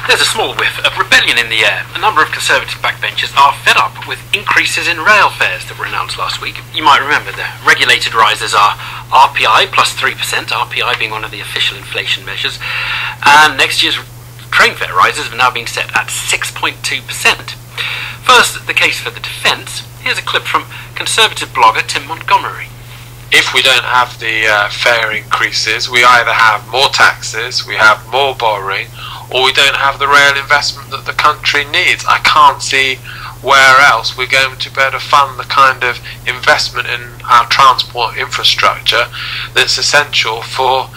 There's a small whiff of rebellion in the air. A number of Conservative backbenchers are fed up with increases in rail fares that were announced last week. You might remember the regulated rises are RPI plus 3%, RPI being one of the official inflation measures, and next year's train fare rises have now been set at 6.2%. First, the case for the defence. Here's a clip from Conservative blogger Tim Montgomery. If we don't have the fare increases, we either have more taxes, we have more borrowing, or we don't have the rail investment that the country needs. I can't see where else we're going to be able to fund the kind of investment in our transport infrastructure that's essential for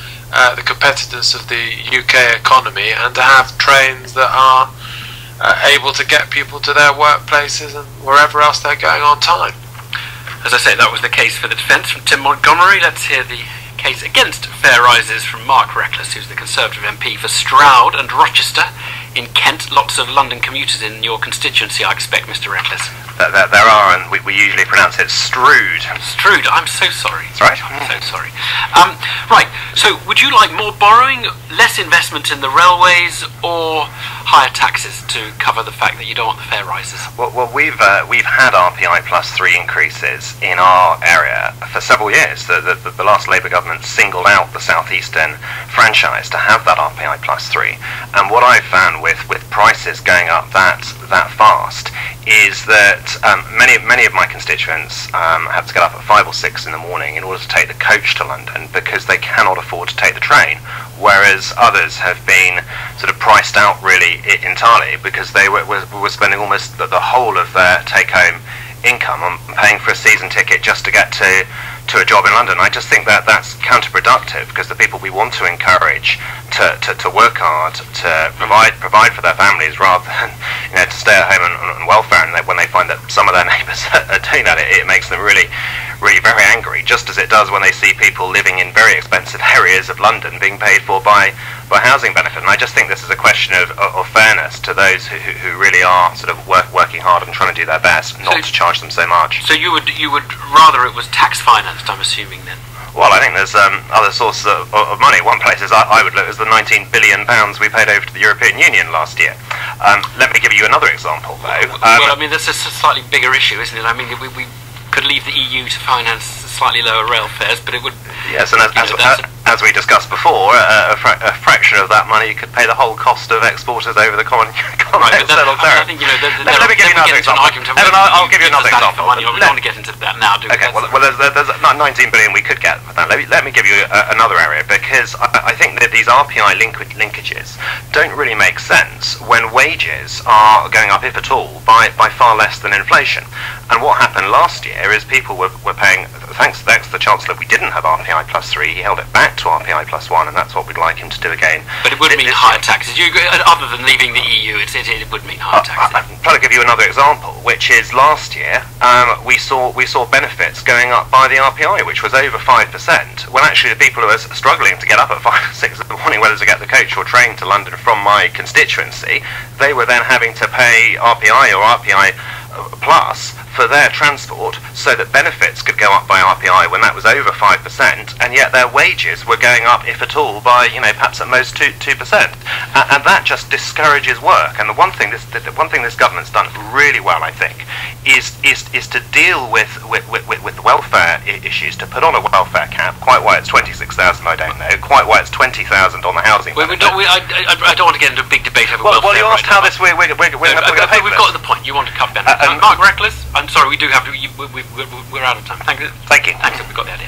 the competitiveness of the UK economy, and to have trains that are able to get people to their workplaces and wherever else they're going on time. As I say, that was the case for the defence from Tim Montgomery. Let's hear the case against fare rises from Mark Reckless, who's the Conservative MP for Stroud and Rochester in Kent. Lots of London commuters in your constituency, I expect, Mr. Reckless. There are, and we usually pronounce it Stroud. Stroud, I'm so sorry. That's right. I'm so sorry. Right, so would you like more borrowing, less investment in the railways, or higher taxes to cover the fact that you don't want the fare rises? Well, we've had RPI plus 3 increases in our area for several years. The last Labour government singled out the southeastern franchise to have that RPI plus 3. And what I've found with prices going up that fast is that many of my constituents have to get up at 5 or 6 in the morning in order to take the coach to London because they cannot afford to take the train, whereas others have been sort of priced out really entirely because they were spending almost the whole of their take-home income on paying for a season ticket just to get to a job in London. I just think that that's counterproductive, because the people we want to encourage to work hard, to provide for their families, rather than to stay at home on welfare, and when they find that some of their neighbours are doing that, it makes them really very angry, just as it does when they see people living in very expensive areas of London being paid for by housing benefit. And I just think this is a question of fairness to those who really are sort of working hard and trying to do their best, not to charge them so much. So you would rather it was tax financed, I'm assuming, then? Well, I think there's other sources of money. One place is I would look is the £19 billion we paid over to the European Union last year. Let me give you another example, though. Well, I mean, that's a slightly bigger issue, isn't it? I mean, we could leave the EU to finance slightly lower rail fares, but it would... Yes, and as we discussed before, a fraction of that money could pay the whole cost of exporters over the common external tariff. I think, let me give you another example. I'll give you another example. We don't want to get into that now, do we? Okay, well, there's 19 billion we could get with that. Let me give you another area, because I think that these RPI linkages don't really make sense when wages are going up, if at all, by far less than inflation. And what happened last year is people were paying, thanks to the Chancellor, we didn't have RPI plus 3, he held it back to RPI plus 1, and that's what we'd like him to do again. But it would mean higher taxes. Other than leaving the EU, it would mean higher taxes. I'm trying to give you another example, which is last year we saw benefits going up by the RPI, which was over 5%, when actually the people who are struggling to get up at 5 or 6 in the morning, whether to get the coach or train to London from my constituency, they were then having to pay RPI or RPI plus for their transport, so that benefits could go up by RPI when that was over 5%, and yet their wages were going up, if at all, by perhaps at most 2%, and that just discourages work. And the one thing this government's done really well, I think, is to deal with the welfare issues, to put on a welfare cap. Quite why it's 26,000, I don't know. Quite why it's 20,000 on the housing. I don't want to get into a big debate over welfare. Well, you asked how this we're going to pay for this. We've got the point. You want to cut benefits. Mark Reckless, I'm sorry, we do have to. We're out of time. Thank you. Thank you. Thanks. We've got the idea.